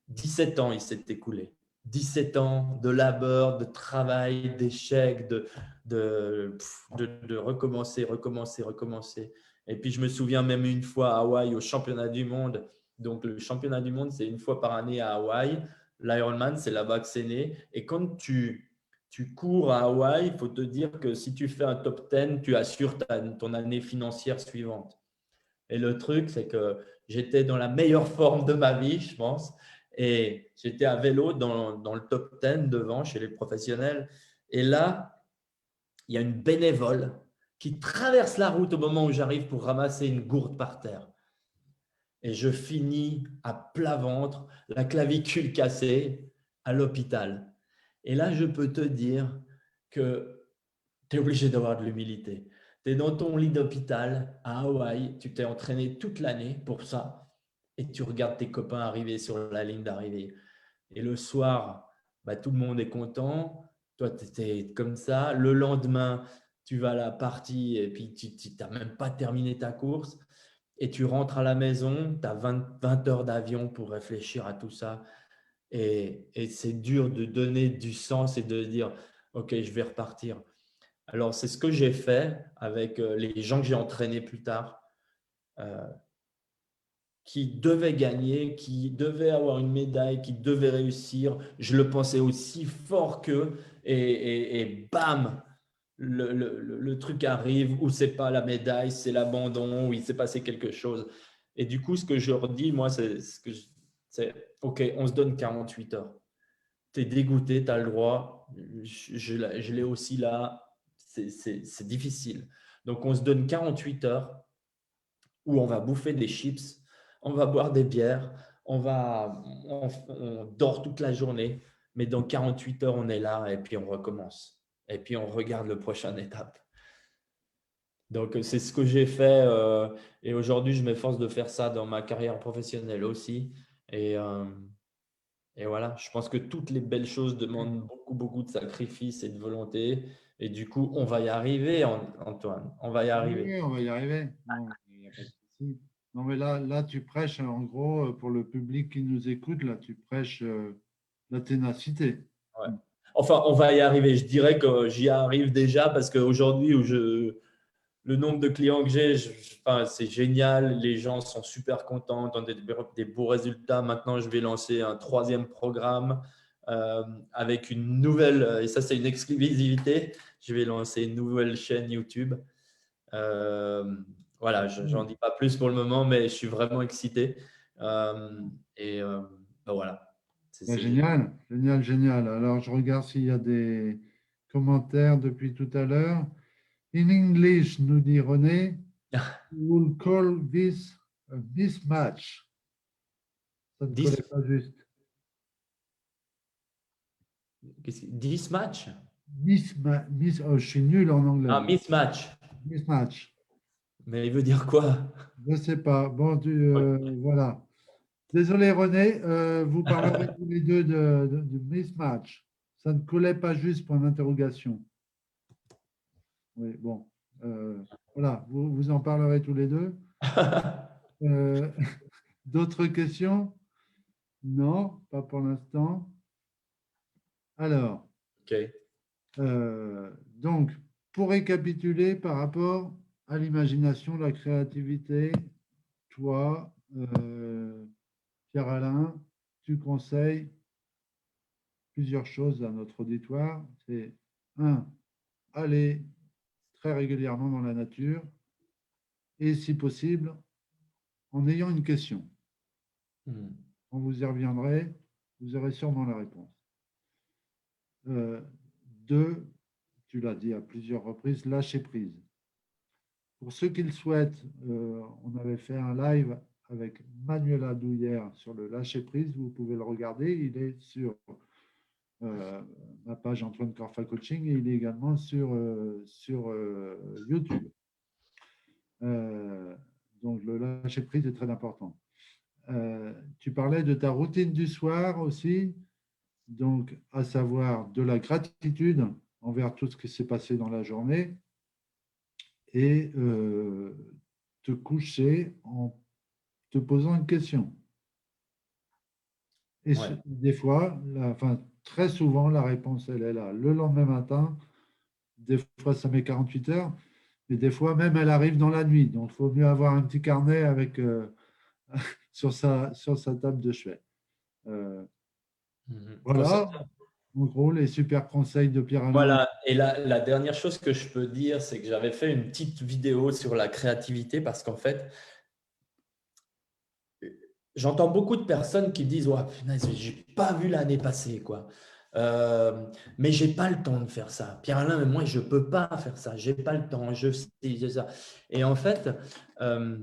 17 ans, il s'est écoulé. 17 ans de labeur, de travail, d'échecs, de recommencer, recommencer, recommencer. Et puis, je me souviens même une fois à Hawaï au championnat du monde. Donc, le championnat du monde, c'est une fois par année à Hawaï. L'Ironman, c'est là-bas que c'est né. Et quand tu cours à Hawaï, il faut te dire que si tu fais un top 10, tu assures ton année financière suivante. Et le truc, c'est que j'étais dans la meilleure forme de ma vie, je pense. Et j'étais à vélo dans le top 10 devant chez les professionnels. Et là, il y a une bénévole qui traverse la route au moment où j'arrive pour ramasser une gourde par terre. Et je finis à plat ventre, la clavicule cassée, à l'hôpital. Et là, je peux te dire que tu es obligé d'avoir de l'humilité. Tu es dans ton lit d'hôpital à Hawaï, tu t'es entraîné toute l'année pour ça, et tu regardes tes copains arriver sur la ligne d'arrivée. Et le soir, bah, tout le monde est content, toi tu étais comme ça. Le lendemain, tu vas à la partie et puis tu n'as même pas terminé ta course. Et tu rentres à la maison, tu as 20 heures d'avion pour réfléchir à tout ça. Et c'est dur de donner du sens et de dire, OK, je vais repartir. Alors, c'est ce que j'ai fait avec les gens que j'ai entraînés plus tard, euh, qui devaient gagner, qui devaient avoir une médaille, qui devaient réussir. Je le pensais aussi fort qu'eux. Et bam, le truc arrive où c'est pas la médaille, c'est l'abandon, où il s'est passé quelque chose. Et du coup, ce que je leur dis, moi, c'est OK, on se donne 48 heures. Tu es dégoûté, tu as le droit. Je l'ai aussi là. C'est difficile. Donc, on se donne 48 heures où on va bouffer des chips, on va boire des bières, on dort toute la journée. Mais dans 48 heures, on est là et puis on recommence. Et puis, on regarde le prochain étape. Donc, c'est ce que j'ai fait. Et aujourd'hui, je m'efforce de faire ça dans ma carrière professionnelle aussi. Et, euh, et voilà, je pense que toutes les belles choses demandent beaucoup, beaucoup de sacrifices et de volonté. Et du coup, on va y arriver, Antoine. On va y Oui, arriver. oui, on va y arriver. Non, il n'y a pas de souci. Non, mais là, tu prêches, en gros, pour le public qui nous écoute, là, tu prêches la ténacité. Ouais. Enfin, on va y arriver. Je dirais que j'y arrive déjà parce qu'aujourd'hui, le nombre de clients que j'ai, enfin, c'est génial. Les gens sont super contents, ont des beaux résultats. Maintenant, je vais lancer un troisième programme avec une nouvelle, et ça, c'est une exclusivité. Je vais lancer une nouvelle chaîne YouTube. Euh, voilà, je n'en dis pas plus pour le moment, mais je suis vraiment excité. Euh, ben voilà, Ben, génial, génial, génial. Alors, je regarde s'il y a des commentaires depuis tout à l'heure. In English, nous dit René, we'll call this a mismatch. Ça ne collait 10, pas juste. 10 matchs? Oh, je suis nul en anglais. Ah, mismatch. Mismatch. Mais il veut dire quoi? Je ne sais pas. Bon, Ok. voilà. Désolé René, vous parlerez tous les deux de mismatch. Ça ne collait pas juste, point d'interrogation. Oui, bon. Euh, voilà, vous en parlerez tous les deux. Euh, d'autres questions? Non, pas pour l'instant. Alors, Ok. donc, pour récapituler par rapport à l'imagination, la créativité, toi, Pierre-Alain, tu conseilles plusieurs choses à notre auditoire. C'est un, aller très régulièrement dans la nature et, si possible, en ayant une question. Hmm. Quand vous y reviendrez, vous aurez sûrement la réponse. Euh, deux, tu l'as dit à plusieurs reprises, lâcher prise. Pour ceux qui le souhaitent, on avait fait un live avec Manuela Douillère sur le lâcher prise. Vous pouvez le regarder. Il est sur ma page Antoine Corfa Coaching et il est également sur YouTube. Donc, le lâcher prise est très important. Tu parlais de ta routine du soir aussi, donc à savoir de la gratitude envers tout ce qui s'est passé dans la journée et te coucher en te posant une question. Et Ouais. des fois, enfin, très souvent, la réponse, elle est là. Le lendemain matin, des fois, ça met 48 heures, mais des fois, même, elle arrive dans la nuit. Donc, il faut mieux avoir un petit carnet avec, sur sa table de chevet. Euh, Mhm. voilà, en gros, les super conseils de Pierre-Alain. Voilà, et la dernière chose que je peux dire, c'est que j'avais fait une petite vidéo sur la créativité parce qu'en fait, j'entends beaucoup de personnes qui disent: ouais, punaise, j'ai pas vu l'année passée, quoi. Mais j'ai pas le temps de faire ça. Pierre-Alain, mais moi, je peux pas faire ça. J'ai pas le temps. Je ça. Et en fait, euh,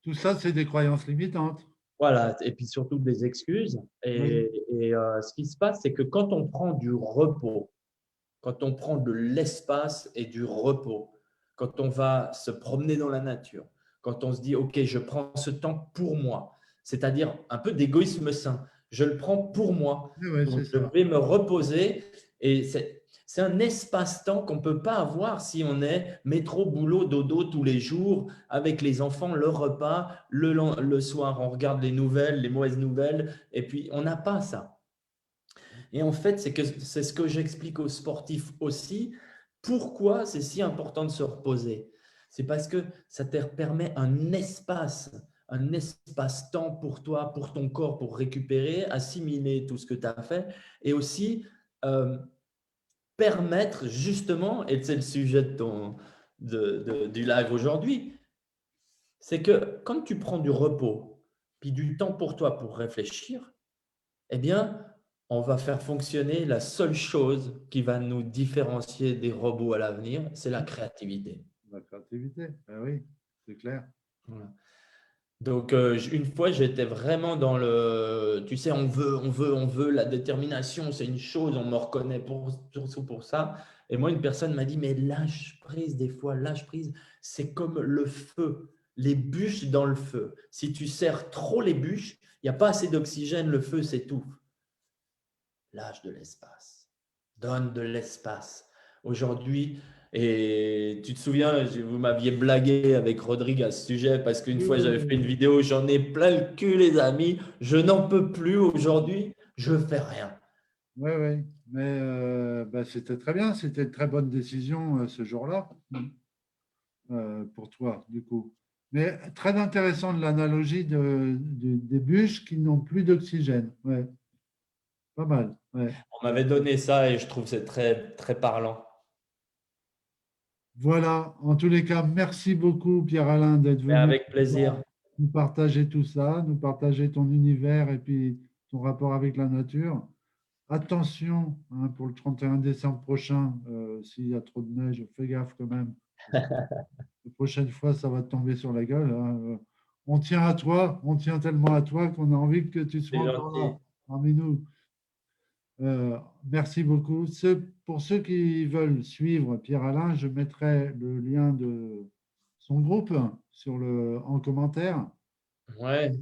Tout ça, c'est des croyances limitantes. voilà. Et puis surtout des excuses. Oui, Et ce qui se passe, c'est que quand on prend du repos, quand on prend de l'espace et du repos, quand on va se promener dans la nature, quand on se dit, OK, je prends ce temps pour moi, c'est-à-dire un peu d'égoïsme sain, je le prends pour moi, oui, oui, donc c'est je ça. vais me reposer et c'est un espace-temps qu'on ne peut pas avoir si on est métro, boulot, dodo tous les jours avec les enfants, le repas, le soir, on regarde les nouvelles, les mauvaises nouvelles, et puis on n'a pas ça. Et en fait, c'est ce que j'explique aux sportifs aussi. Pourquoi c'est si important de se reposer? C'est parce que ça te permet un espace-temps pour toi, pour ton corps, pour récupérer, assimiler tout ce que tu as fait et aussi euh, permettre justement, et c'est le sujet du live aujourd'hui, c'est que quand tu prends du repos, puis du temps pour toi pour réfléchir, eh bien, on va faire fonctionner la seule chose qui va nous différencier des robots à l'avenir, c'est la créativité. La créativité, ben oui, c'est clair. Voilà. Donc, une fois, j'étais vraiment dans le, tu sais, on veut la détermination, c'est une chose, on me reconnaît surtout pour ça. Et moi, une personne m'a dit, mais lâche prise des fois, lâche prise, c'est comme le feu, les bûches dans le feu. Si tu serres trop les bûches, il n'y a pas assez d'oxygène, le feu s'étouffe. Lâche de l'espace. Donne de l'espace. Aujourd'hui, et tu te souviens, vous m'aviez blagué avec Rodrigue à ce sujet parce qu'une Oui, fois j'avais fait une oui, vidéo, j'en ai plein le cul, les amis. Je n'en peux plus aujourd'hui. Je fais rien. oui, oui. Mais ben, c'était très bien, c'était une très bonne décision ce jour-là pour toi, du coup. Mais très intéressant de l'analogie des bûches qui n'ont plus d'oxygène. Ouais, pas mal. Ouais. On m'avait donné ça et je trouve que c'est très, très parlant. Voilà, en tous les cas, merci beaucoup Pierre-Alain d'être Mais venu avec plaisir. nous partager tout ça, nous partager ton univers et puis ton rapport avec la nature. Attention hein, pour le 31 décembre prochain, s'il y a trop de neige, fais gaffe quand même. Parce que la prochaine fois, ça va te tomber sur la gueule. Hein. On tient à toi, on tient tellement à toi qu'on a envie que tu sois C'est encore là, gentil. parmi nous. Merci beaucoup. Pour ceux qui veulent suivre Pierre-Alain, je mettrai le lien de son groupe en commentaire. Ouais.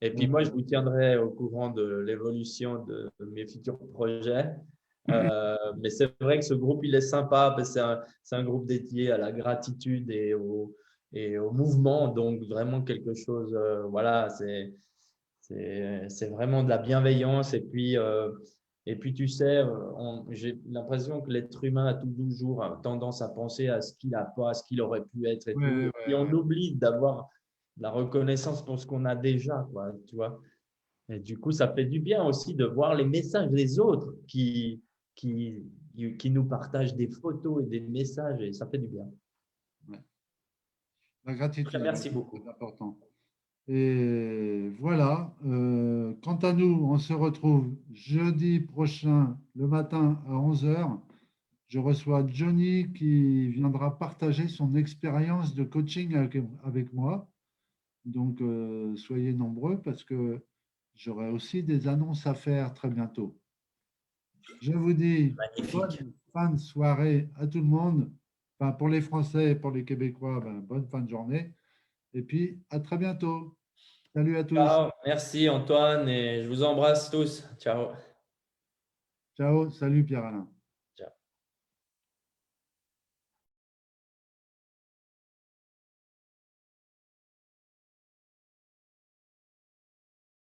Et puis moi, je Euh, vous tiendrai au courant de l'évolution de mes futurs projets. Mais c'est vrai que ce groupe, il est sympa parce que c'est un groupe dédié à la gratitude et au mouvement. Donc, vraiment quelque chose, voilà, c'est vraiment de la bienveillance. Et puis tu sais, j'ai l'impression que l'être humain a toujours tendance à penser à ce qu'il n'a pas, à ce qu'il aurait pu être et tout. ouais, Et puis ouais, on ouais. oublie d'avoir la reconnaissance pour ce qu'on a déjà, quoi, tu vois. Et du coup, ça fait du bien aussi de voir les messages des autres qui, qui nous partagent des photos et des messages et ça fait du bien. Ouais. La Très gratitude, merci beaucoup. c'est important. Et voilà. Quant à nous, on se retrouve jeudi prochain, le matin à 11 heures. Je reçois Johnny qui viendra partager son expérience de coaching avec moi. Donc, soyez nombreux parce que j'aurai aussi des annonces à faire très bientôt. Je vous dis Magnifique. bonne fin de soirée à tout le monde. Enfin, pour les Français et pour les Québécois, ben, bonne fin de journée. Et puis, à très bientôt. Salut à tous. Ciao, merci Antoine et je vous embrasse tous. Ciao. Ciao. Salut Pierre-Alain.